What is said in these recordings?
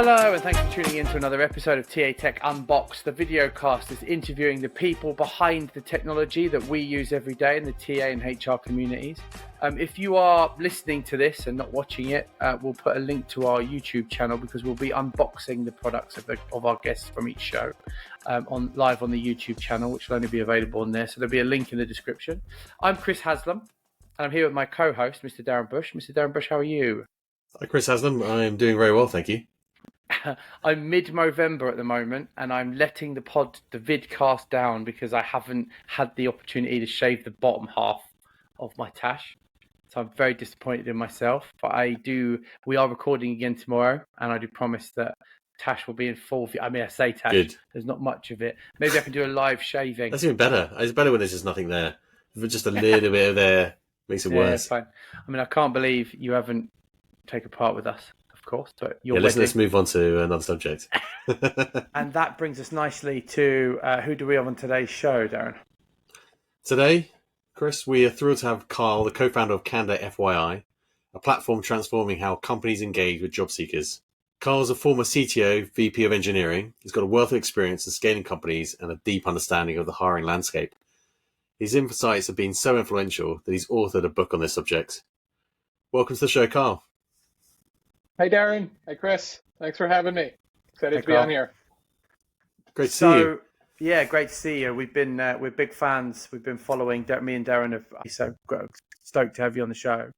Hello, and thanks for tuning in to another episode of TA Tech Unboxed. The video cast is interviewing the people behind the technology that we use every day in the TA and HR communities. If you are listening to this and not watching it, we'll put a link to our YouTube channel because we'll be unboxing the products of our guests from each show live on the YouTube channel, which will only be available on there. So there'll be a link in the description. I'm Chris Haslam, and I'm here with my co-host, Mr. Darren Bush. Mr. Darren Bush, how are you? Hi, Chris Haslam. I'm doing very well, thank you. I'm mid-Movember at the moment, and I'm letting the vidcast down because I haven't had the opportunity to shave the bottom half of my tash. So I'm very disappointed in myself. But we are recording again tomorrow, and I do promise that tash will be in full view. I mean, I say tash. Good. There's not much of it. Maybe I can do a live shaving. That's even better. It's better when there's just nothing there. If it's just a little bit of there, makes it worse. Fine. I mean, I can't believe you haven't taken part with us. Of course, but let's move on to another subject. And that brings us nicely to who do we have on today's show, Darren? Today, Chris, we are thrilled to have Carl, the co-founder of Candidate.fyi, a platform transforming how companies engage with job seekers. Carl is a former CTO, VP of Engineering. He's got a wealth of experience in scaling companies and a deep understanding of the hiring landscape. His insights have been so influential that he's authored a book on this subject. Welcome to the show, Carl. Hi, Darren. Hi, Chris. Thanks for having me. Excited to be on here. Great to see you. Yeah, great to see you. We're big fans. We've been following me and Darren. So stoked to have you on the show.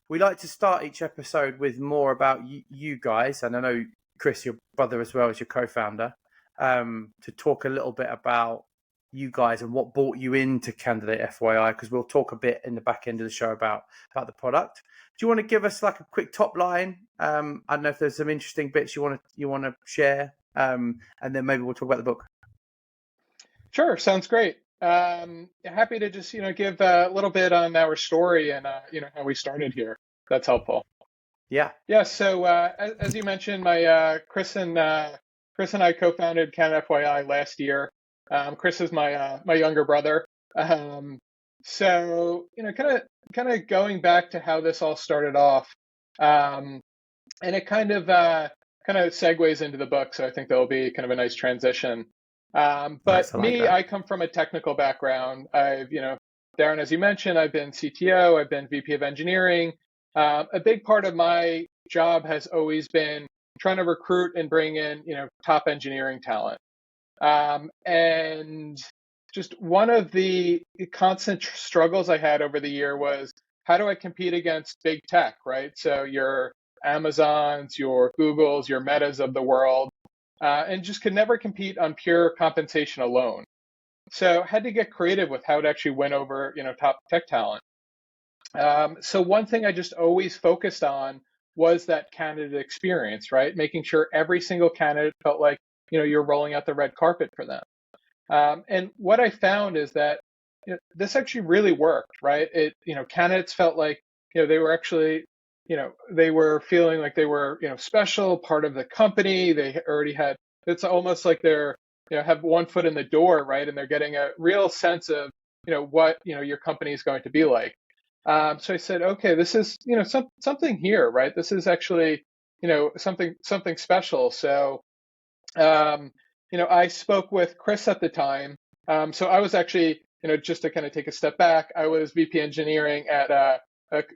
We like to start each episode with more about you guys, and I know Chris, your brother as well as your co-founder, to talk a little bit about you guys and what brought you into Candidate.fyi, because we'll talk a bit in the back end of the show about the product. Do you want to give us like a quick top line? I don't know if there's some interesting bits you want to share, and then maybe we'll talk about the book. Sure, sounds great. Happy to just give a little bit on our story and how we started here. That's helpful. Yeah. So as you mentioned, my Chris and I co-founded Candidate.fyi last year. Chris is my younger brother. So kind of going back to how this all started off, and it kind of segues into the book. So I think that'll be kind of a nice transition. But nice, I come from a technical background. Darren, as you mentioned, I've been CTO, I've been VP of engineering. A big part of my job has always been trying to recruit and bring in, top engineering talent. And just one of the constant struggles I had over the year was, how do I compete against big tech, right? So your Amazons, your Googles, your Metas of the world, and just could never compete on pure compensation alone. So I had to get creative with how to actually win over, top tech talent. So one thing I just always focused on was that candidate experience, right? Making sure every single candidate felt like, you're rolling out the red carpet for them. And what I found is that this actually really worked, right? Candidates felt like, they were actually, they were feeling like they were, special, part of the company. They already had, it's almost like they're, have one foot in the door, right? And they're getting a real sense of, what, your company is going to be like. So I said, okay, this is, something here, right? This is actually, something special. So, I spoke with Chris at the time. So I was actually, just to kind of take a step back, I was VP engineering at a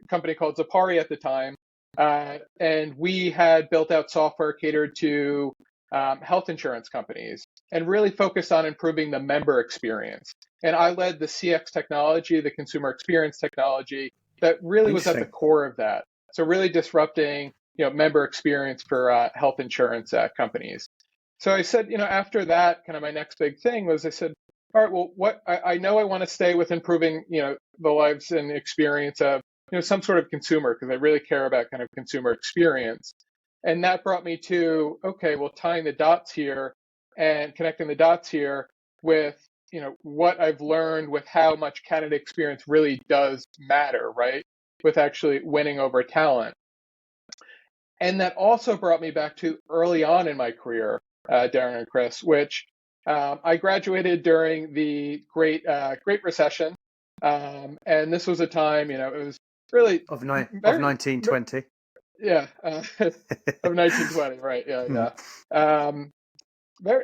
company called Zapari at the time. And we had built out software catered to health insurance companies and really focused on improving the member experience. And I led the CX technology, the consumer experience technology, that really was at the core of that. So really disrupting, member experience for health insurance companies. So I said, after that, kind of my next big thing was I said, all right, well, what I know I want to stay with improving, the lives and experience of, some sort of consumer, because I really care about kind of consumer experience. And that brought me to, okay, well, tying the dots here and connecting the dots here with, what I've learned with how much candidate experience really does matter, right? With actually winning over talent. And that also brought me back to early on in my career, Darren and Chris, which I graduated during the Great Recession. And this was a time, it was really... Of 1920. Yeah, of 1920, right? Yeah, yeah.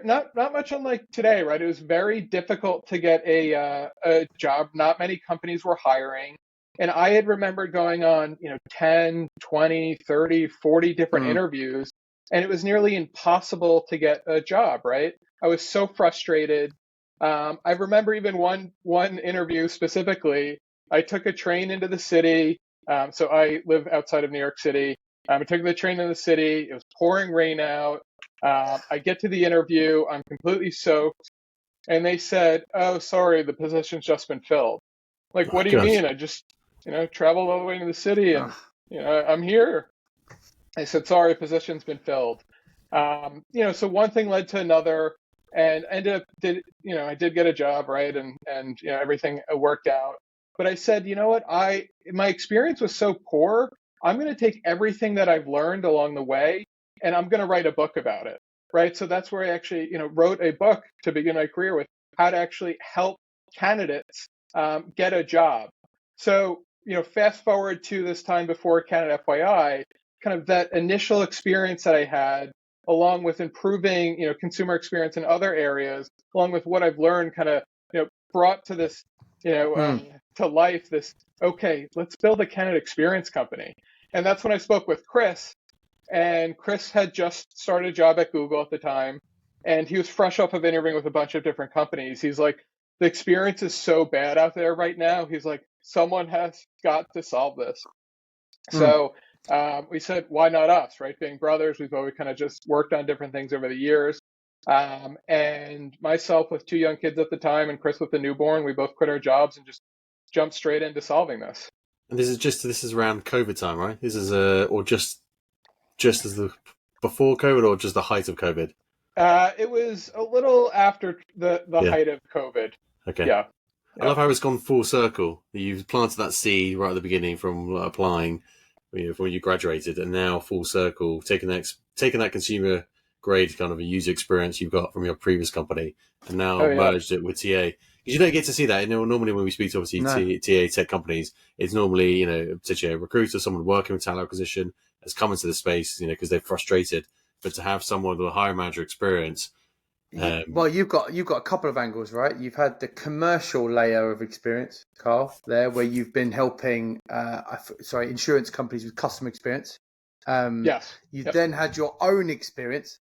Not much unlike today, right? It was very difficult to get a job. Not many companies were hiring. And I had remembered going on, 10, 20, 30, 40 different Mm. interviews, and it was nearly impossible to get a job, right? I was so frustrated. I remember even one interview specifically. I took a train into the city. So I live outside of New York City. I took the train into the city. It was pouring rain out. I get to the interview, I'm completely soaked, and they said, "Oh, sorry, the position's just been filled." Like, Oh what do you gosh. mean? I just, traveled all the way to the city, and Ah, I'm here. I said, "Sorry, position's been filled." So one thing led to another, and I did get a job, right, and everything worked out. But I said, you know what, my experience was so poor. I'm going to take everything that I've learned along the way, and I'm going to write a book about it, right? So that's where I actually, wrote a book to begin my career with, how to actually help candidates get a job. So, fast forward to this time before Candidate.fyi, kind of that initial experience that I had, along with improving, consumer experience in other areas, along with what I've learned, kind of, brought to this, mm. to life. This, okay, let's build a candidate experience company, and that's when I spoke with Chris. And Chris had just started a job at Google at the time, and he was fresh off of interviewing with a bunch of different companies. He's like, the experience is so bad out there right now. He's like, someone has got to solve this. Mm. So we said, why not us, right? Being brothers, we've always kind of just worked on different things over the years. And myself with two young kids at the time, and Chris with a newborn, we both quit our jobs and just jumped straight into solving this. And this is around COVID time, right? This is or just as the before COVID or just the height of COVID. It was a little after the Yeah. height of COVID. Okay. Yeah. I Yeah. love how it's gone full circle. You've planted that seed right at the beginning from applying, from when you graduated, and now full circle, taking that consumer grade kind of a user experience you've got from your previous company, and now Oh, yeah. merged it with TA. Because you don't get to see that. Normally when we speak to obviously No. TA tech companies, it's normally potentially a recruiter, someone working with talent acquisition has come into the space, because they're frustrated. But to have someone with a hiring manager experience, Well, you've got a couple of angles, right? You've had the commercial layer of experience, Carl, there, where you've been helping, insurance companies with customer experience. Yes. You Yep. then had your own experience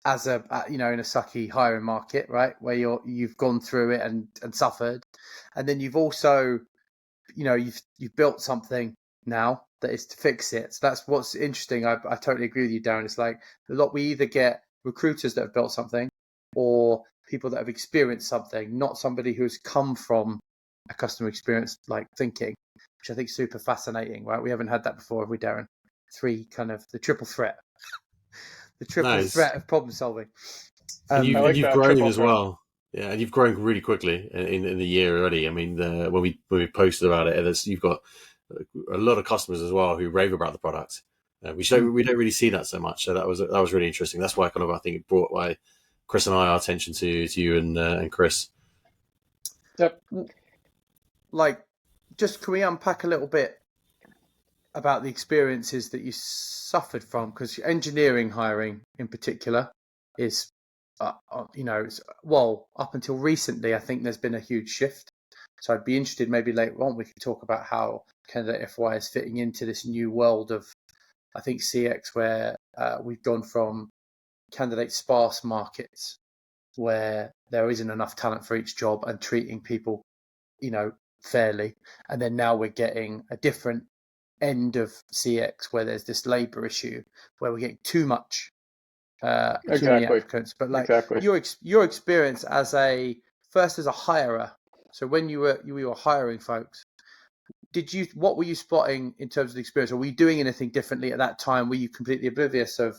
as in a sucky hiring market, right, where you've gone through it and suffered, and then you've also, you've built something now that is to fix it. So that's what's interesting. I totally agree with you, Darren. It's like a lot. We either get recruiters that have built something, or people that have experienced something, not somebody who's come from a customer experience like thinking, which I think is super fascinating, right? We haven't had that before, have we, Darren? The triple threat, the triple nice. threat of problem solving. And I and like you've that grown triple as threat. well. Yeah, and you've grown really quickly in the year already. I mean, when we posted about it, you've got a lot of customers as well who rave about the product. We don't really see that so much. So that was really interesting. That's why I think it brought why Chris and I our attention to you and Chris. Yep. Like, just can we unpack a little bit about the experiences that you suffered from? Because engineering hiring in particular is, up until recently, I think there's been a huge shift. So I'd be interested, maybe later on we could talk about how Candidate.fyi is fitting into this new world of, I think, CX, where we've gone from candidate sparse markets where there isn't enough talent for each job and treating people, fairly. And then now we're getting a different end of CX where there's this labor issue where we're getting too many Exactly. applicants. But like Exactly. your experience as a hirer, so when you were hiring folks, what were you spotting in terms of the experience, or were you doing anything differently at that time? Were you completely oblivious of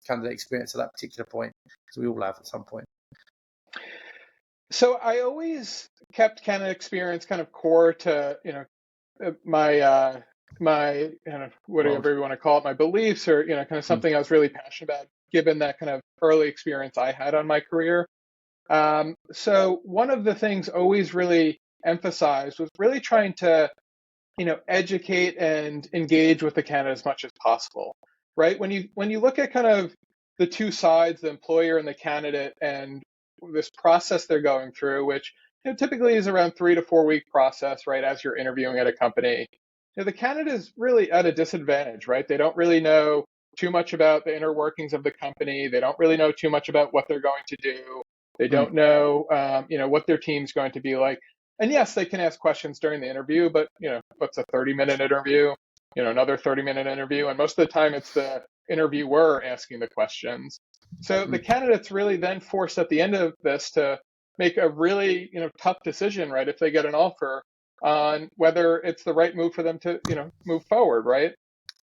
candidate experience at that particular point, because we all have at some point? So I always kept candidate experience kind of core to, my kind of World. whatever you want to call it, my beliefs, or kind of something I was really passionate about, given that kind of early experience I had on my career. So one of the things always really emphasized was really trying to educate and engage with the candidate as much as possible, right? When you look at kind of the two sides, the employer and the candidate, and this process they're going through, which typically is around 3 to 4 week process, right? As you're interviewing at a company, the candidate is really at a disadvantage, right? They don't really know too much about the inner workings of the company. They don't really know too much about what they're going to do. They don't know, what their team's going to be like. And yes, they can ask questions during the interview, but what's a 30-minute interview? Another 30-minute interview, and most of the time it's the interviewer asking the questions. So the candidate's really then forced at the end of this to make a really tough decision, right? If they get an offer, on whether it's the right move for them to move forward, right?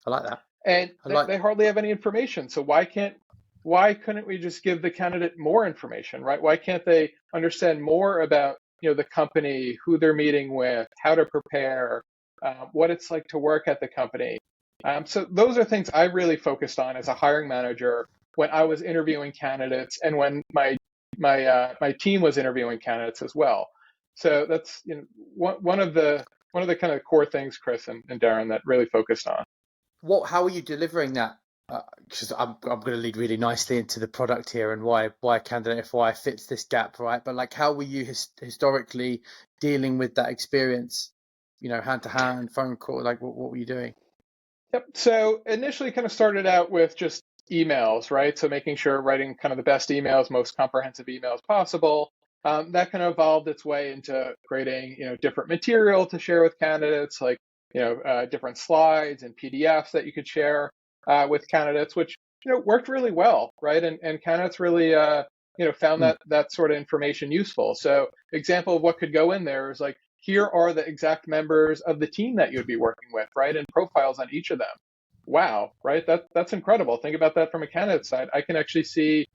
I like that. And they hardly have any information. So why couldn't we just give the candidate more information, right? Why can't they understand more about the company, who they're meeting with, how to prepare, what it's like to work at the company? So those are things I really focused on as a hiring manager when I was interviewing candidates, and when my team was interviewing candidates as well. So that's one of the kind of core things Chris and Darren that really focused on. How are you delivering that? Because I'm going to lead really nicely into the product here and why Candidate.fyi fits this gap, right? But like, how were you historically dealing with that experience? Hand to hand, phone call. Like, what were you doing? Yep. So initially, kind of started out with just emails, right? So making sure writing kind of the best emails, most comprehensive emails possible. That kind of evolved its way into creating different material to share with candidates, like different slides and PDFs that you could share with candidates, which worked really well, right? And candidates really found that sort of information useful. So example of what could go in there is like, here are the exact members of the team that you'd be working with, right? And profiles on each of them. Wow, right? That's incredible. Think about that from a candidate side. I can actually see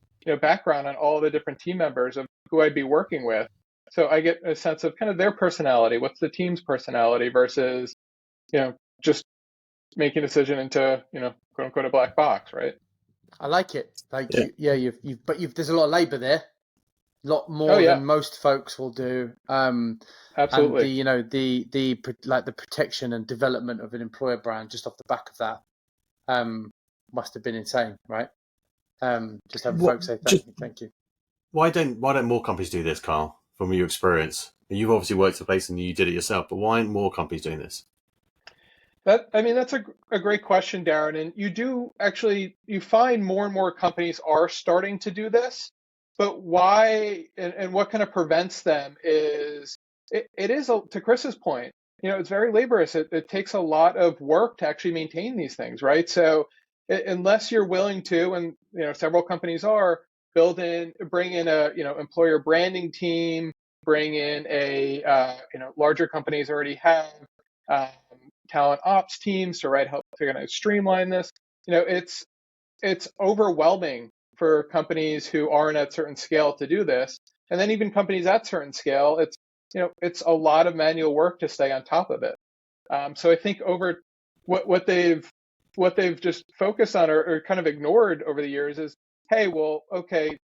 background on all the different team members of who I'd be working with. So I get a sense of kind of their personality. What's the team's personality versus just making a decision into quote unquote a black box, right? I like it. Like there's a lot of labor there, a lot more than most folks will do. Absolutely. And the protection and development of an employer brand just off the back of that must have been insane, right? Just having folks say thank you. Why don't more companies do this, Carl? From your experience, you've obviously worked a place and you did it yourself, but why aren't more companies doing this? That's a great question, Darren. And you find more and more companies are starting to do this, but why and what kind of prevents them is it is, to Chris's point, it's very laborious. It takes a lot of work to actually maintain these things, right? So unless you're willing to, and several companies are, bring in a employer branding team, bring in a larger companies already have talent ops teams to help to kind of streamline this. It's overwhelming for companies who aren't at certain scale to do this, and then even companies at certain scale, it's a lot of manual work to stay on top of it. So I think over what they've just focused on or kind of ignored over the years is, hey, well, okay,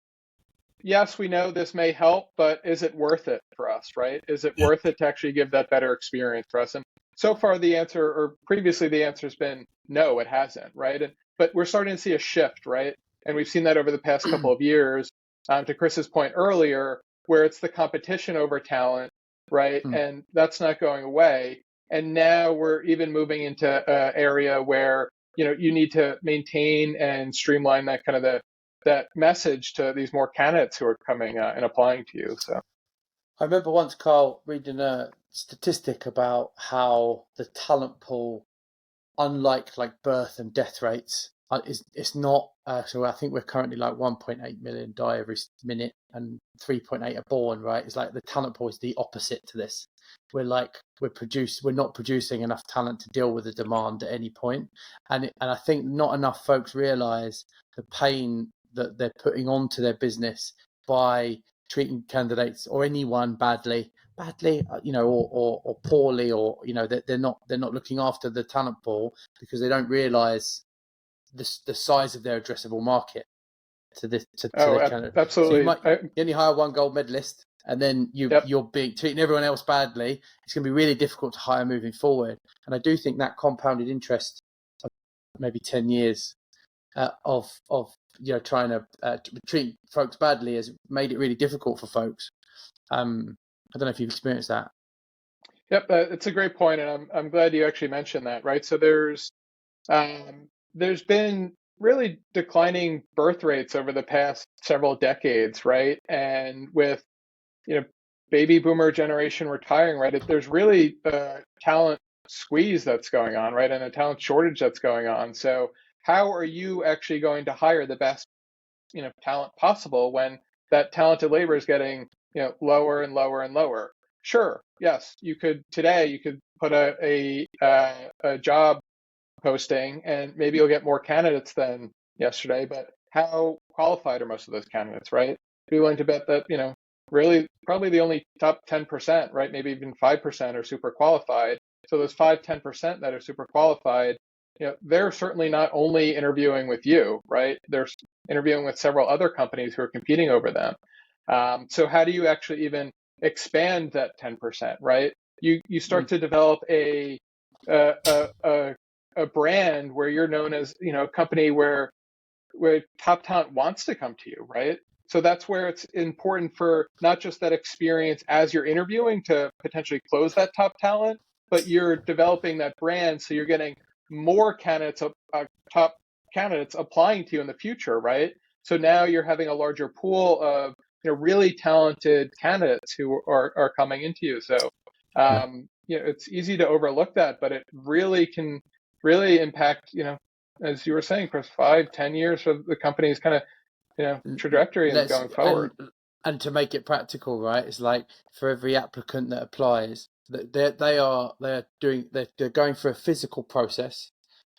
yes, we know this may help, but is it worth it for us, right? Is it worth it to actually give that better experience for us? And so far previously the answer has been no, it hasn't, right? But we're starting to see a shift, right? And we've seen that over the past couple of years, to Chris's point earlier, where it's the competition over talent, right? And that's not going away. And now we're even moving into an area where, you need to maintain and streamline that kind of that message to these more candidates who are coming and applying to you. So I remember once, Carl, reading a statistic about how the talent pool, unlike like birth and death rates, it's not. So I think we're currently like 1.8 million die every minute, and 3.8 are born. Right? It's like the talent pool is the opposite to this. We're not producing enough talent to deal with the demand at any point, and I think not enough folks realise the pain that they're putting onto their business by treating candidates or anyone badly, or poorly, or they're not looking after the talent pool because they don't realise the size of their addressable market to their candidate. Absolutely. So you only hire one gold medalist, and then Yep. you're treating everyone else badly, it's going to be really difficult to hire moving forward. And I do think that compounded interest of maybe 10 years of trying to treat folks badly has made it really difficult for folks. I don't know if you've experienced that. Yep, it's a great point, and I'm glad you actually mentioned that. Right, so there's been really declining birth rates over the past several decades, right? And with baby boomer generation retiring, right? There's really a talent squeeze that's going on, right? And a talent shortage that's going on. So how are you actually going to hire the best, talent possible when that talented labor is getting, lower and lower and lower? Sure. Yes. You could put a job posting and maybe you'll get more candidates than yesterday, but how qualified are most of those candidates, right? Be willing to bet that, really probably the only top 10%, right? Maybe even 5% are super qualified. So those 10% that are super qualified, they're certainly not only interviewing with you, right? They're interviewing with several other companies who are competing over them. So how do you actually even expand that 10%, right? You start to develop a brand where you're known as, a company where top talent wants to come to you, right? So that's where it's important for not just that experience as you're interviewing to potentially close that top talent, but you're developing that brand so you're getting more candidates, top candidates applying to you in the future, right? So now you're having a larger pool of really talented candidates who are coming into you. So it's easy to overlook that, but it really can impact, as you were saying, Chris, 5-10 years for the company's kind of trajectory and going forward. And to make it practical, right? It's like for every applicant that applies, they're going through a physical process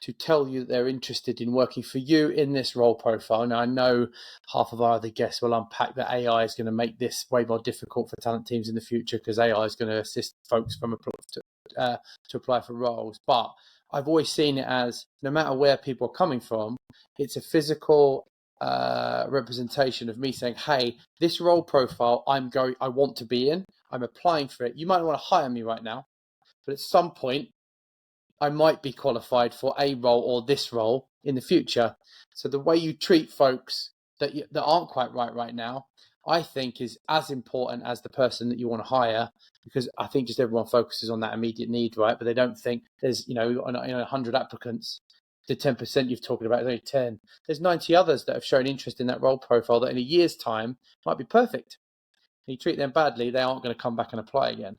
to tell you that they're interested in working for you in this role profile. Now, I know half of our other guests will unpack that AI is going to make this way more difficult for talent teams in the future because AI is going to assist folks to apply for roles. But I've always seen it as no matter where people are coming from, it's a physical representation of me saying, hey, this role profile I want to be in, I'm applying for it. You might want to hire me right now, but at some point I might be qualified for a role or this role in the future. So the way you treat folks that aren't quite right now, I think is as important as the person that you want to hire, because I think just everyone focuses on that immediate need, right? But they don't think there's, 100 applicants, the 10% you've talked about is only 10. There's 90 others that have shown interest in that role profile that in a year's time might be perfect. And you treat them badly, they aren't going to come back and apply again.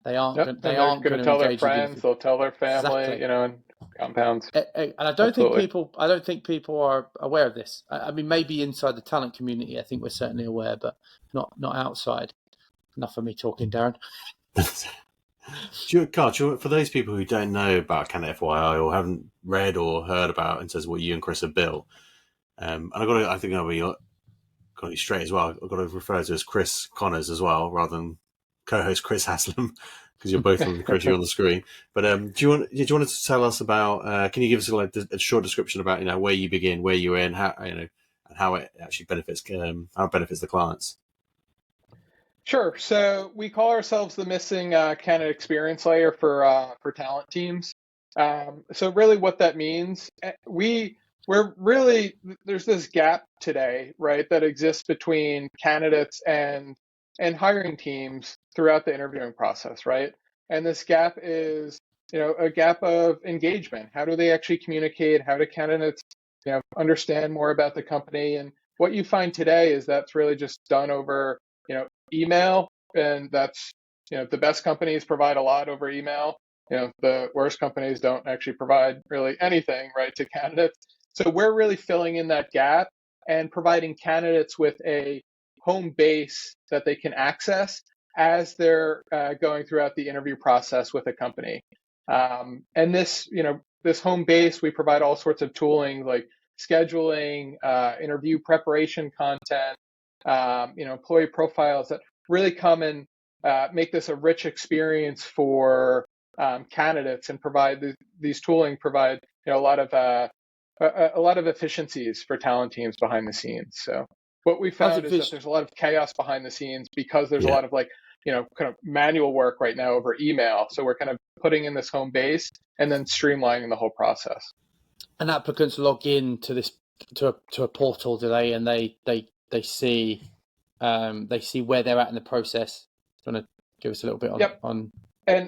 They aren't going to tell their engage friends. They'll tell their family. Exactly. And compounds. And I don't think people are aware of this. I mean, maybe inside the talent community, I think we're certainly aware, but not outside. Enough of me talking, Darren. Carl, for those people who don't know about Candidate.fyi or haven't read or heard about in terms of what you and Chris have built, and I think I'll be got it straight as well. I've got to refer to as Chris Connors as well, rather than co-host Chris Haslam, because you're both on the screen. But did you want to tell us about? Can you give us a short description about where you begin, where you end, how and how it actually benefits how it benefits the clients? Sure. So we call ourselves the missing candidate experience layer for talent teams. So really, what that means, we're really, there's this gap today, right, that exists between candidates and hiring teams throughout the interviewing process, right? And this gap is, a gap of engagement. How do they actually communicate? How do candidates, understand more about the company? And what you find today is that's really just done over, email, and that's, the best companies provide a lot over email. The worst companies don't actually provide really anything, right, to candidates. So we're really filling in that gap and providing candidates with a home base that they can access as they're going throughout the interview process with a company. And this, this home base, we provide all sorts of tooling like scheduling, interview preparation content, employee profiles that really come and make this a rich experience for candidates, and provide these tooling provide a lot of efficiencies for talent teams behind the scenes. So what we found is that vis- there's a lot of chaos behind the scenes because there's a Yeah. lot of kind of manual work right now over email. So we're kind of putting in this home base and then streamlining the whole process. And applicants log in to this to a portal today, and they see where they're at in the process. Do you want to give us a little bit on? Yep.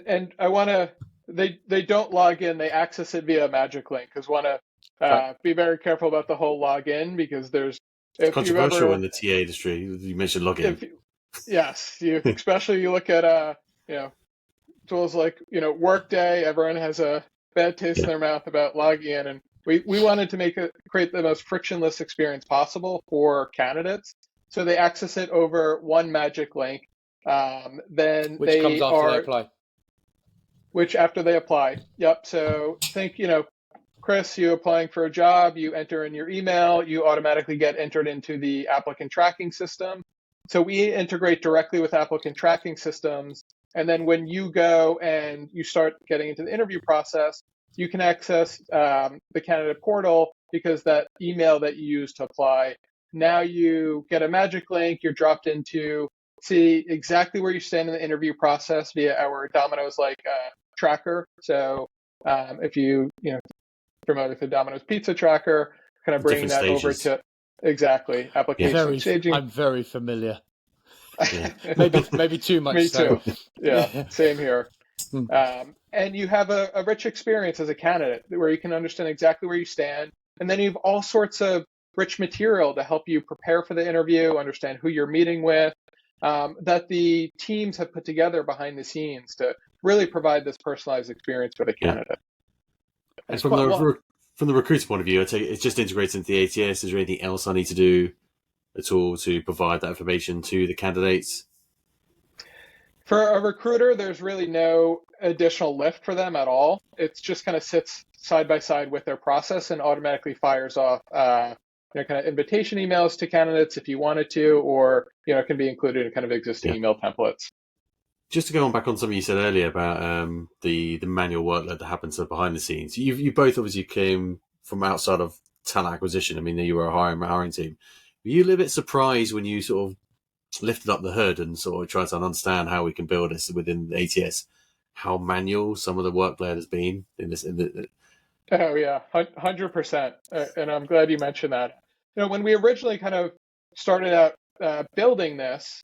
And I want to. They don't log in. They access it via a magic link. Because want to be very careful about the whole login, because there's It's controversial in the TA industry. You mentioned login. Yes, especially you look at tools like Workday. Everyone has a bad taste in their mouth about logging in, and we wanted to create the most frictionless experience possible for candidates. So they access it over one magic link. Then which comes after they apply. Which after they apply. Yep. So think Chris, you applying for a job, you enter in your email, you automatically get entered into the applicant tracking system. So we integrate directly with applicant tracking systems. And then when you go and you start getting into the interview process, you can access the candidate portal, because that email that you use to apply, now you get a magic link, you're dropped into see exactly where you stand in the interview process via our Domino's tracker. So if you familiar with the Domino's pizza tracker, kind of bringing that over to exactly application staging. I'm very familiar. maybe too much. Me too. Yeah, same here. And you have a rich experience as a candidate where you can understand exactly where you stand, and then you have all sorts of rich material to help you prepare for the interview, understand who you're meeting with, that the teams have put together behind the scenes to really provide this personalized experience for the candidate. And from the recruiter point of view, I take it just integrates into the ATS. Is there anything else I need to do at all to provide that information to the candidates? For a recruiter, there's really no additional lift for them at all. It just kind of sits side by side with their process and automatically fires off kind of invitation emails to candidates if you wanted to, or it can be included in kind of existing email templates. Just to go on back on something you said earlier about the manual workload that happens behind the scenes. You both obviously came from outside of talent acquisition. I mean, you were a hiring team. Were you a little bit surprised when you sort of lifted up the hood and sort of tried to understand how we can build this within the ATS? How manual some of the workload has been in this? Oh yeah, 100%. And I'm glad you mentioned that. When we originally kind of started out building this,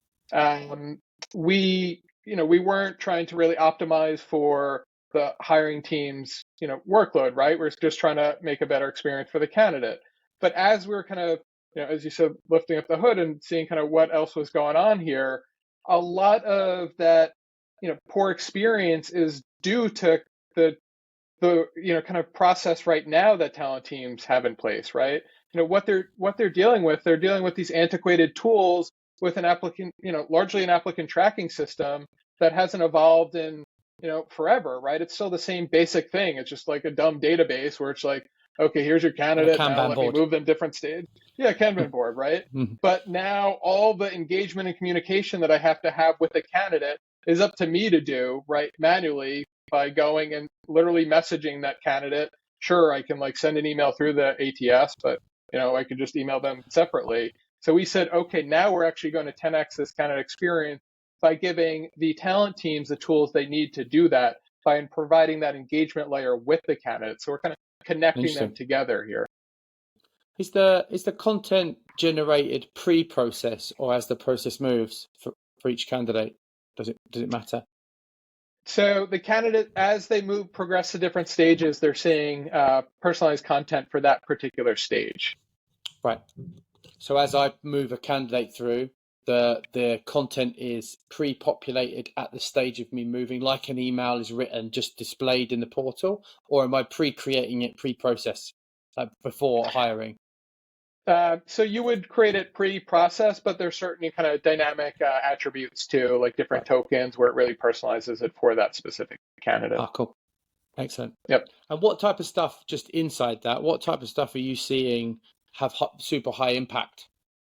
we weren't trying to really optimize for the hiring team's workload, right? We're just trying to make a better experience for the candidate. But as we're kind of as you said, lifting up the hood and seeing kind of what else was going on here, a lot of that poor experience is due to the kind of process right now that talent teams have in place, right? What they're dealing with these antiquated tools with an applicant, largely an applicant tracking system that hasn't evolved in forever, right? It's still the same basic thing. It's just like a dumb database where it's like, okay, here's your candidate. Now let me move them different stage. Yeah, Kanban board, right? But now all the engagement and communication that I have to have with the candidate is up to me to do, right, manually, by going and literally messaging that candidate. Sure, I can send an email through the ATS, but I could just email them separately. So we said, okay, now we're actually going to 10x this candidate experience by giving the talent teams the tools they need to do that, by providing that engagement layer with the candidate. So we're kind of connecting them together here. Is the content generated pre-process or as the process moves for each candidate? Does it matter? So the candidate, as they progress to different stages, they're seeing personalized content for that particular stage. Right. So as I move a candidate through, the content is pre-populated at the stage of me moving, like an email is written, just displayed in the portal, or am I pre-creating it pre-process, before hiring? So you would create it pre-process, but there's certain kind of dynamic attributes too, like different tokens where it really personalizes it for that specific candidate. Ah, cool. Excellent. Yep. And what type of stuff, just inside that, what type of stuff are you seeing have super high impact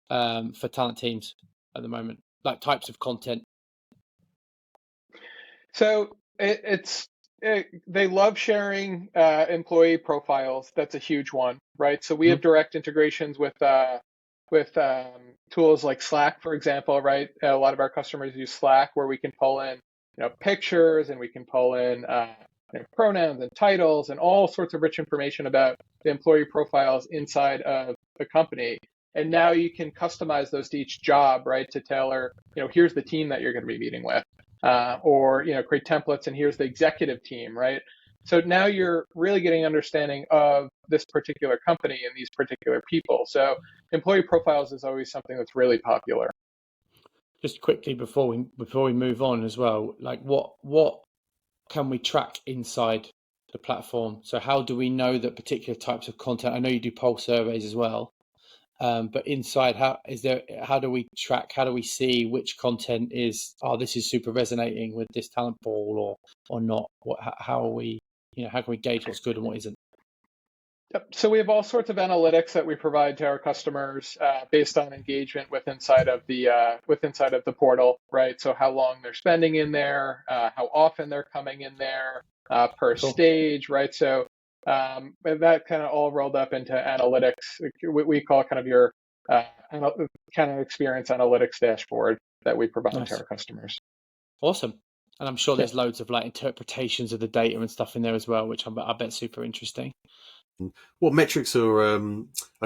for talent teams at the moment? Like types of content? So they love sharing employee profiles. That's a huge one, right? So we have direct integrations with with tools like Slack, for example, right? A lot of our customers use Slack, where we can pull in, pictures, and we can pull in pronouns and titles and all sorts of rich information about the employee profiles inside of the company. And now you can customize those to each job, right? To tailor, here's the team that you're going to be meeting with, or create templates, and here's the executive team, right? So now you're really getting an understanding of this particular company and these particular people. So employee profiles is always something that's really popular. Just quickly before we move on as well, like what can we track inside the platform? So how do we know that particular types of content? I know you do poll surveys as well, but inside, how do we track? How do we see which content is this is super resonating with this talent pool or not? How are we? How can we gauge what's good and what isn't? Yep. So we have all sorts of analytics that we provide to our customers based on engagement with inside of the portal, right? So how long they're spending in there, how often they're coming in there per stage, right? So that kind of all rolled up into analytics. We call it kind of your kind of experience analytics dashboard that we provide to our customers. Awesome. And I'm sure there's loads of like interpretations of the data and stuff in there as well, which I bet super interesting. What metrics are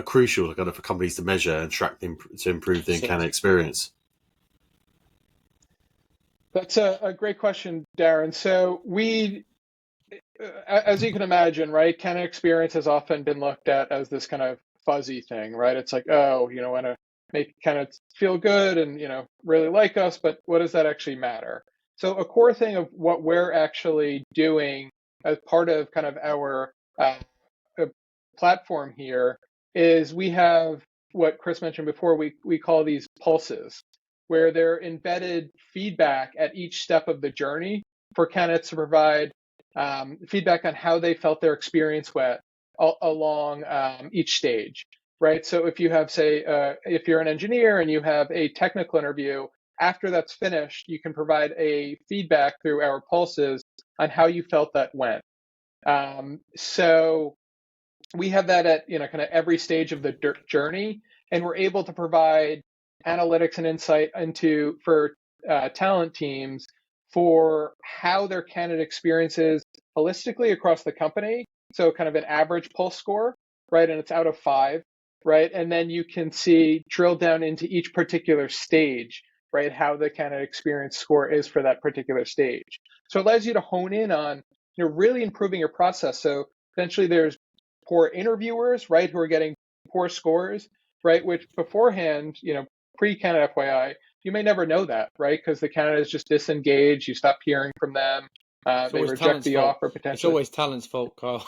crucial kind of for companies to measure and track them to improve their candidate experience? That's a great question, Darren. So we, as you can imagine, right, candidate experience has often been looked at as this kind of fuzzy thing, right? It's like, want to make candidates feel good and, really like us, but what does that actually matter? So a core thing of what we're actually doing as part of kind of our platform here is we have what Chris mentioned before, we call these pulses, where they're embedded feedback at each step of the journey for candidates to provide feedback on how they felt their experience went along each stage, right? So if you have, say, if you're an engineer and you have a technical interview, after that's finished, you can provide a feedback through our pulses on how you felt that went. So we have that at kind of every stage of the journey, and we're able to provide analytics and insight for talent teams for how their candidate experiences holistically across the company. So kind of an average pulse score, right? And it's out of 5, right? And then you can see drill down into each particular stage, right? How the candidate experience score is for that particular stage. So it allows you to hone in on, really improving your process. So essentially there's poor interviewers, right, who are getting poor scores, right, which beforehand, pre-Candidate.fyi, you may never know that, right, because the candidate is just disengaged, you stop hearing from them, they reject the offer potentially. It's always talent's fault, Carl.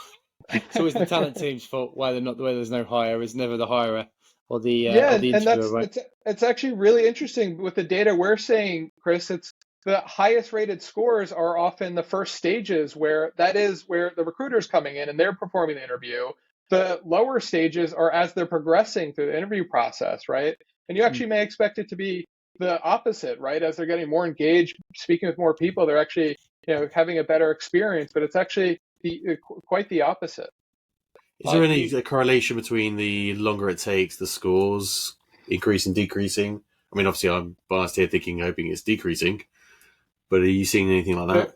It's always the talent team's fault why there's no hire. It's never the hirer or the or the interviewer, right? It's actually really interesting with the data we're saying, Chris. It's the highest rated scores are often the first stages, where that is where the recruiter's coming in and they're performing the interview. The lower stages are as they're progressing through the interview process, right? And you actually may expect it to be the opposite, right? As they're getting more engaged, speaking with more people, they're actually having a better experience, but it's actually quite the opposite. Is there any correlation between the longer it takes, the scores increasing, decreasing? I mean, obviously, I'm biased here, hoping it's decreasing. But are you seeing anything like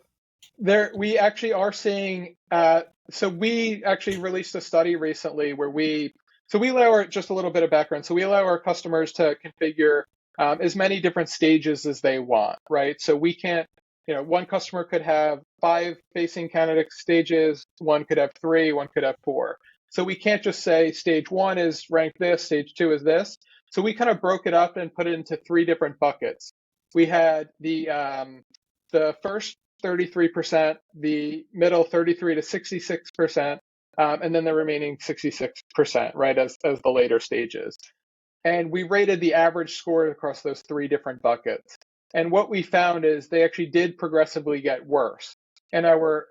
that? We actually are seeing. So we actually released a study recently where we allow just a little bit of background. So we allow our customers to configure as many different stages as they want, right? So we can't. One customer could have 5 facing candidate stages, one could have 3, one could have 4. So we can't just say stage 1 is ranked this, stage 2 is this. So we kind of broke it up and put it into 3 different buckets. We had the first 33%, the middle 33 to 66%, and then the remaining 66%, right, as the later stages. And we rated the average score across those 3 different buckets. And what we found is they actually did progressively get worse. And our,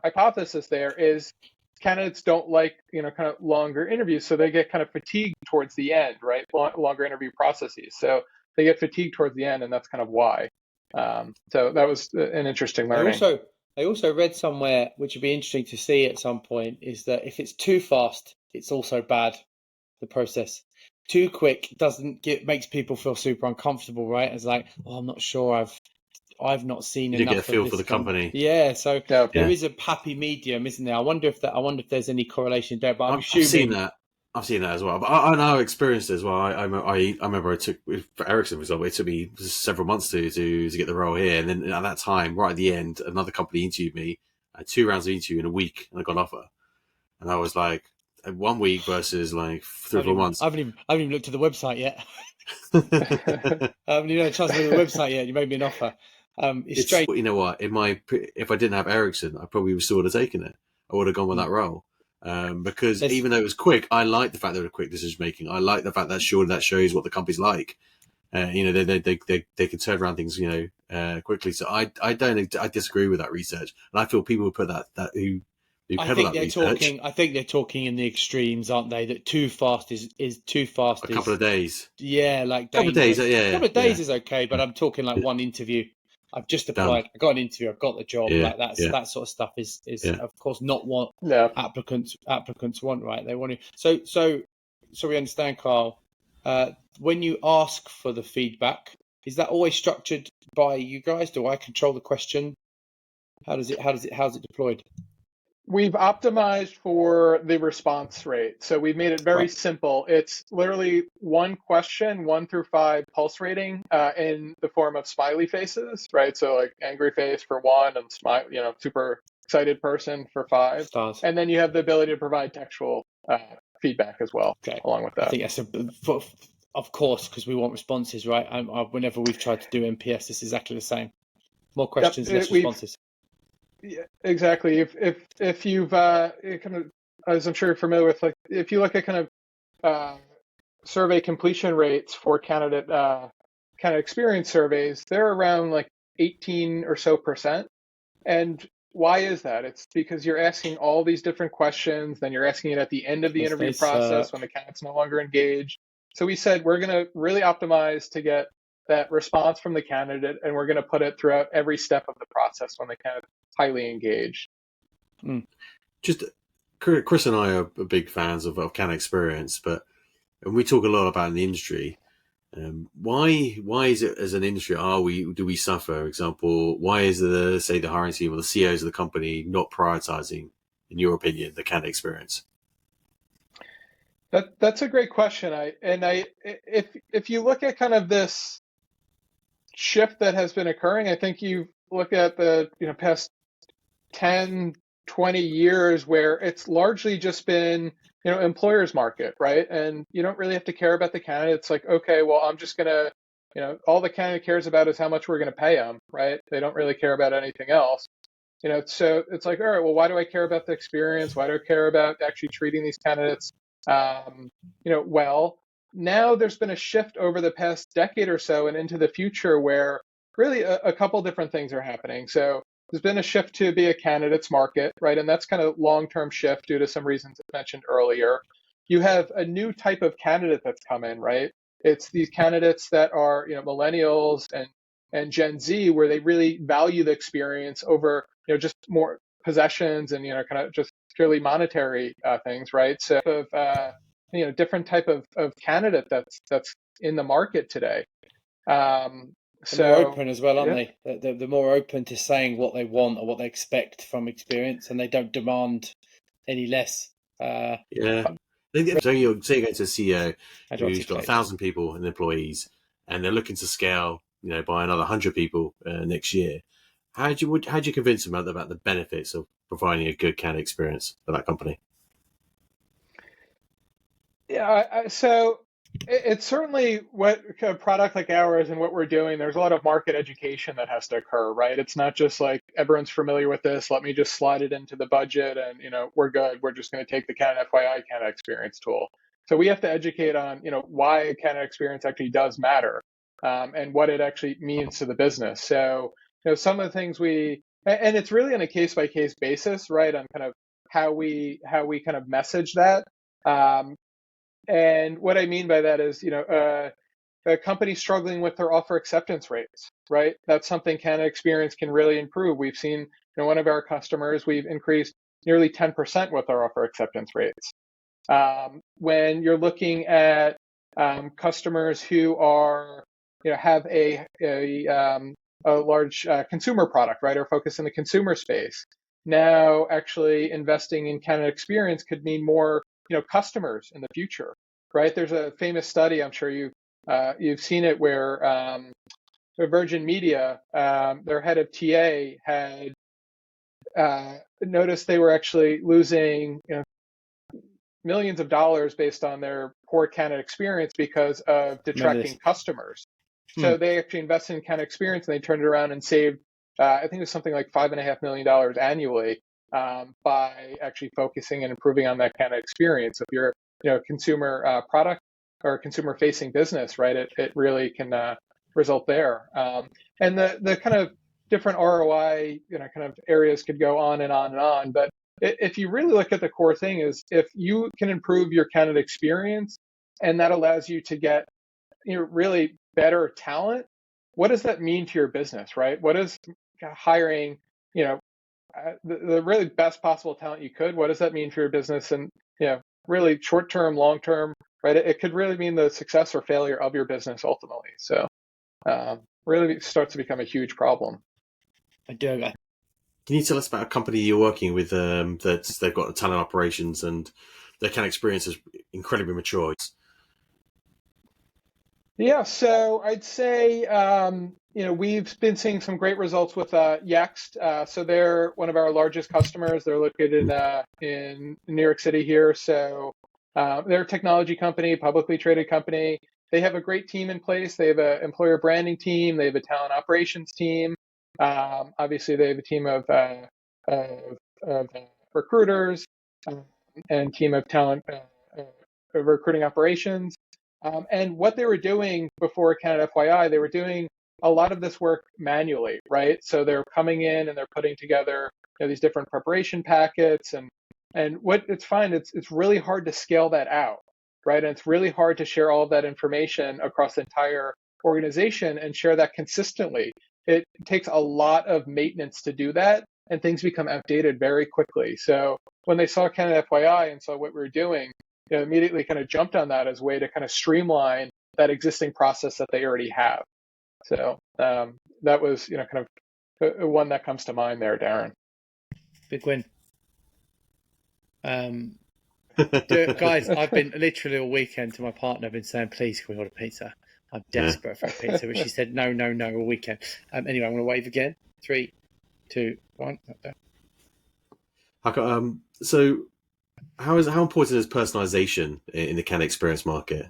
hypothesis there is candidates don't like, kind of longer interviews. So they get kind of fatigued towards the end, right? Longer interview processes. So they get fatigued towards the end, and that's kind of why. So that was an interesting learning. I also read somewhere, which would be interesting to see at some point, is that if it's too fast, it's also bad, the process. too quick makes people feel super uncomfortable, right? It's like, oh, I'm not sure. I've not seen You enough get a feel of for this the company. Yeah, so Yeah. there is a happy medium, isn't there? I wonder if there's any correlation there. But I'm I've seen assuming that. I've seen that as well. But I know I experienced it as well. I remember it took, for Ericsson, for example, it took me several months to get the role here. And then at that time, right at the end, another company interviewed me. I had 2 rounds of interview in a week and I got an offer. And I was like, 1 week versus like 3 or 4 months. I haven't even looked at the website yet. I haven't even had a chance to look at the website yet. You made me an offer. It's strange. You know what? If I didn't have Ericsson, I probably still would have taken it. I would have gone with that role. Because even though it was quick, I like the fact that it was quick decision making. I like the fact that that shows what the company's like. They can turn around things, quickly. So I disagree with that research, and I feel people who put that who peddle that research. I think they're talking in the extremes, aren't they? That too fast is too fast. A couple of days. Yeah, like a couple of days. Yeah, a couple of days is okay, but I'm talking like one interview. I've just applied. Done. I got an interview. I've got the job. Yeah, That sort of stuff is of course not what applicants want, right? They want to. So we understand, Carl. When you ask for the feedback, is that always structured by you guys? Do I control the question? How's it deployed? We've optimized for the response rate. So we've made it very simple. It's literally one question, 1 through 5 pulse rating in the form of smiley faces, right? So like angry face for 1 and smile, super excited person for 5. Stars. And then you have the ability to provide textual feedback as well, along with that. I think that's of course, because we want responses, right? Whenever we've tried to do NPS, it's exactly the same. More questions, less responses. Yeah, exactly. If you've kind of, as I'm sure you're familiar with, like if you look at kind of survey completion rates for candidate experience surveys, they're around like 18 or so %. And why is that? It's because you're asking all these different questions, then you're asking it at the end of the interview process when the candidate's no longer engaged. So we said we're going to really optimize to get that response from the candidate, and we're going to put it throughout every step of the process when the candidate's highly engaged. Just Chris and I are big fans of candidate experience, and we talk a lot about in the industry. Why is it as an industry do we suffer? For example, why is the hiring team or the CEOs of the company not prioritizing, in your opinion, the candidate experience? That's a great question. If you look at kind of this shift that has been occurring, I think you look at the past 10, 20 years where it's largely just been employer's market, right? And you don't really have to care about the candidate. It's like, okay, well, I'm just gonna all the candidate cares about is how much we're gonna pay them, right? They don't really care about anything else. So it's like, all right, well, why do I care about the experience? Why do I care about actually treating these candidates well? Now there's been a shift over the past decade or so and into the future where really a couple different things are happening. So there's been a shift to be a candidate's market, right? And that's kind of long-term shift due to some reasons I mentioned earlier. You have a new type of candidate that's come in, right? It's these candidates that are, millennials and Gen Z, where they really value the experience over, just more possessions and, kind of just purely monetary things, right? So, different type of candidate that's in the market today. So they're open as well, aren't they? They're more open to saying what they want or what they expect from experience, and they don't demand any less. So you're going to a CEO who's got 1,000 people and employees, and they're looking to scale, by another 100 people next year. How do you convince them about the benefits of providing a good candidate experience for that company? Yeah, so it's certainly what a product like ours and what we're doing, there's a lot of market education that has to occur, right? It's not just like everyone's familiar with this, let me just slide it into the budget and, we're good. We're just going to take the Candidate.fyi candidate experience tool. So we have to educate on, why candidate experience actually does matter and what it actually means to the business. So, some of the things and it's really on a case-by-case basis, right? On kind of how we kind of message that. And what I mean by that is, a company struggling with their offer acceptance rates, right? That's something candidate experience can really improve. We've seen, one of our customers, we've increased nearly 10% with our offer acceptance rates. When you're looking at, customers who are, have a large consumer product, right, or focus in the consumer space. Now, actually investing in candidate experience could mean more, customers in the future, right? There's a famous study, I'm sure you've seen it, where Virgin Media, their head of TA, had noticed they were actually losing, millions of dollars based on their poor candidate experience because of detracting customers. So they actually invested in candidate experience, and they turned it around and saved, I think it was something like $5.5 million annually, by actually focusing and improving on that candidate experience. If you're, a consumer product or a consumer-facing business, right, it really can result there. And the kind of different ROI, kind of areas could go on and on and on. But if you really look at the core thing, is if you can improve your candidate experience, and that allows you to get, really better talent, what does that mean to your business, right? What is hiring, the really best possible talent you could, what does that mean for your business? And, really short-term, long-term, right? It could really mean the success or failure of your business ultimately. So really starts to become a huge problem. I do. Can you tell us about a company you're working with that they've got talent operations and their kind of experience is incredibly mature? Yeah, so I'd say, we've been seeing some great results with Yext. So they're one of our largest customers. They're located in New York City here. So they're a technology company, publicly traded company. They have a great team in place. They have an employer branding team. They have a talent operations team. Obviously, they have a team of recruiters and team of talent recruiting operations. And what they were doing before Candidate.fyi, they were doing a lot of this work manually, right? So they're coming in and they're putting together, these different preparation packets, and what it's it's really hard to scale that out, right? And it's really hard to share all of that information across the entire organization and share that consistently. It takes a lot of maintenance to do that, and things become outdated very quickly. So when they saw Candidate.fyi and saw what we were doing, immediately kind of jumped on that as a way to kind of streamline that existing process that they already have. So that was, kind of one that comes to mind there, Darren. Big win. Guys, I've been literally all weekend to my partner, I've been saying, please, can we order pizza? I'm desperate for a pizza, but she said, no, all weekend. Anyway, I'm going to wave again. 3, 2, 1. So how important is personalization in the candidate experience market?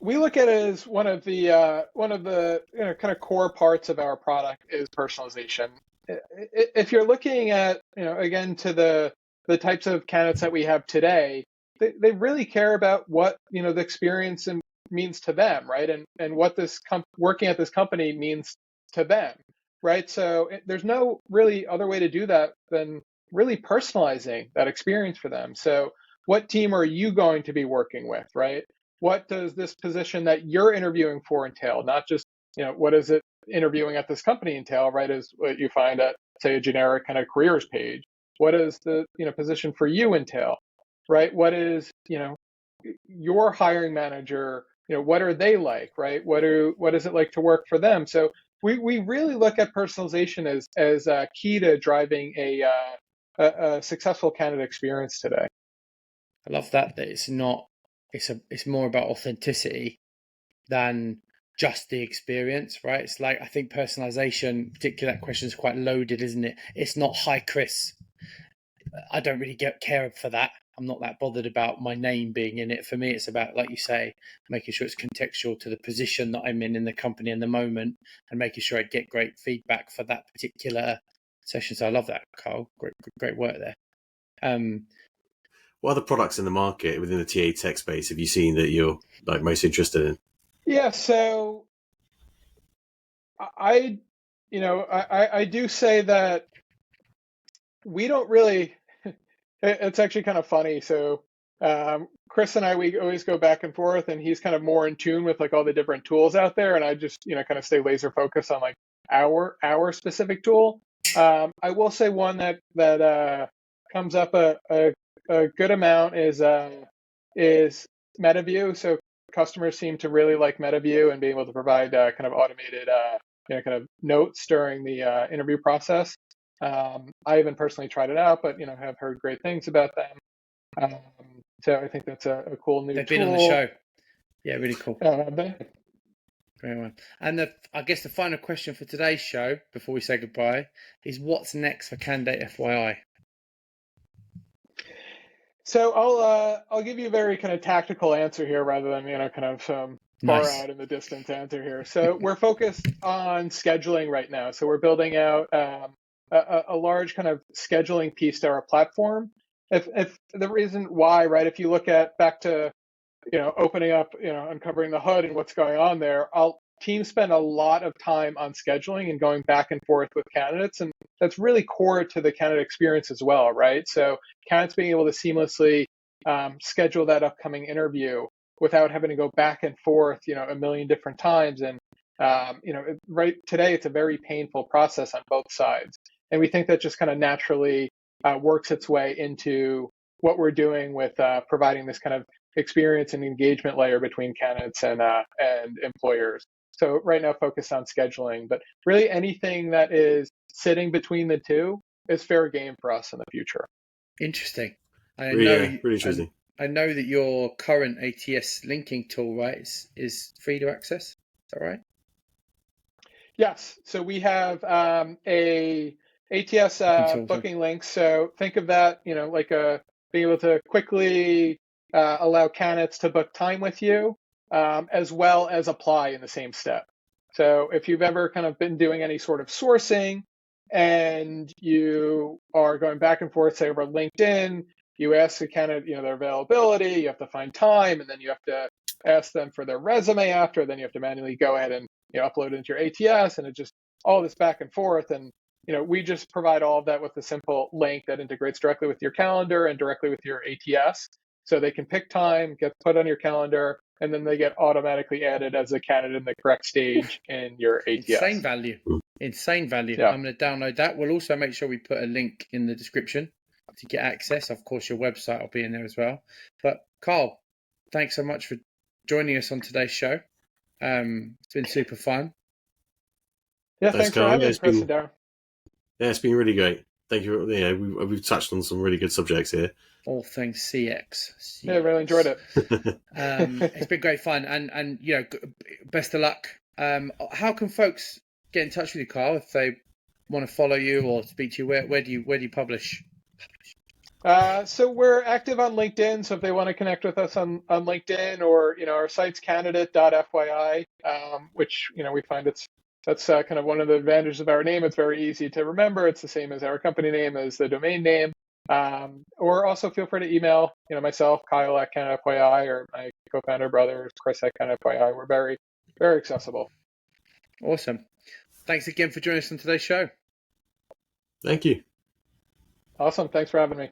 We look at it as one of the kind of core parts of our product is personalization. If you're looking at, again, to the types of candidates that we have today, they really care about what, the experience means to them, right? And what this working at this company means to them, right? So there's no really other way to do that than really personalizing that experience for them. So what team are you going to be working with, right? What does this position that you're interviewing for entail? Not just, what does it interviewing at this company entail, right? Is what you find at, say, a generic kind of careers page. What does the, position for you entail, right? What is, your hiring manager, what are they like, right? What is it like to work for them? So we really look at personalization as key to driving a successful candidate experience today. I love that it's not, it's more about authenticity than just the experience, right? It's like, I think personalization, particularly that question, is quite loaded, isn't it? It's not, hi, Chris. I don't really care for that. I'm not that bothered about my name being in it. For me, it's about, like you say, making sure it's contextual to the position that I'm in the company in the moment, and making sure I get great feedback for that particular session. So I love that, Carl. Great work there. What other products in the market within the TA tech space have you seen that you're like most interested in? Yeah, so I do say that we don't really. It's actually kind of funny. So Chris and I, we always go back and forth, and he's kind of more in tune with like all the different tools out there, and I just kind of stay laser focused on like our specific tool. I will say one that comes up a good amount is is MetaView. So customers seem to really like MetaView and being able to provide kind of automated kind of notes during the interview process. I haven't personally tried it out, but have heard great things about them. So I think that's a cool new tool. They've been on the show. Yeah, really cool. Very well. And I guess the final question for today's show, before we say goodbye, is what's next for Candidate.fyi? So I'll give you a very kind of tactical answer here rather than kind of far Nice. out in the distance answer here. So we're focused on scheduling right now. So we're building out a large kind of scheduling piece to our platform. If the reason why, right? If you look at back to opening up, uncovering the hood and what's going on there, teams spend a lot of time on scheduling and going back and forth with candidates. And that's really core to the candidate experience as well, right? So candidates being able to seamlessly schedule that upcoming interview without having to go back and forth, a million different times. And, right today, it's a very painful process on both sides. And we think that just kind of naturally works its way into what we're doing with providing this kind of experience and engagement layer between candidates and employers. So right now focused on scheduling, but really anything that is sitting between the two is fair game for us in the future. Interesting. Really interesting. I know that your current ATS linking tool, right, is free to access. Is that right? Yes. So we have a ATS booking link. So think of that, like being able to quickly allow candidates to book time with you, as well as apply in the same step. So if you've ever kind of been doing any sort of sourcing and you are going back and forth, say over LinkedIn, you ask the candidate, their availability, you have to find time, and then you have to ask them for their resume after, then you have to manually go ahead and upload it into your ATS, and it just all this back and forth. And we just provide all of that with a simple link that integrates directly with your calendar and directly with your ATS. So they can pick time, get put on your calendar, and then they get automatically added as a candidate in the correct stage in your ATS. Insane value. Yeah. I'm going to download that. We'll also make sure we put a link in the description to get access. Of course, your website will be in there as well. But Carl, thanks so much for joining us on today's show. It's been super fun. Yeah, thanks for having me, Chris and Darren. Yeah, it's been really great. Thank you. Yeah, we've touched on some really good subjects here. All things CX. Yeah, really enjoyed it. It's been great fun, and best of luck. How can folks get in touch with you, Carl, if they want to follow you or speak to you? Where do you publish? So we're active on LinkedIn. So if they want to connect with us on LinkedIn, or our site's Candidate.fyi, which we find that's kind of one of the advantages of our name. It's very easy to remember. It's the same as our company name, as the domain name. Or also feel free to email myself, Kyle at Candidate.fyi, or my co-founder brother Chris at Candidate.fyi. We're very, very accessible. Awesome. Thanks again for joining us on today's show. Thank you. Awesome. Thanks for having me.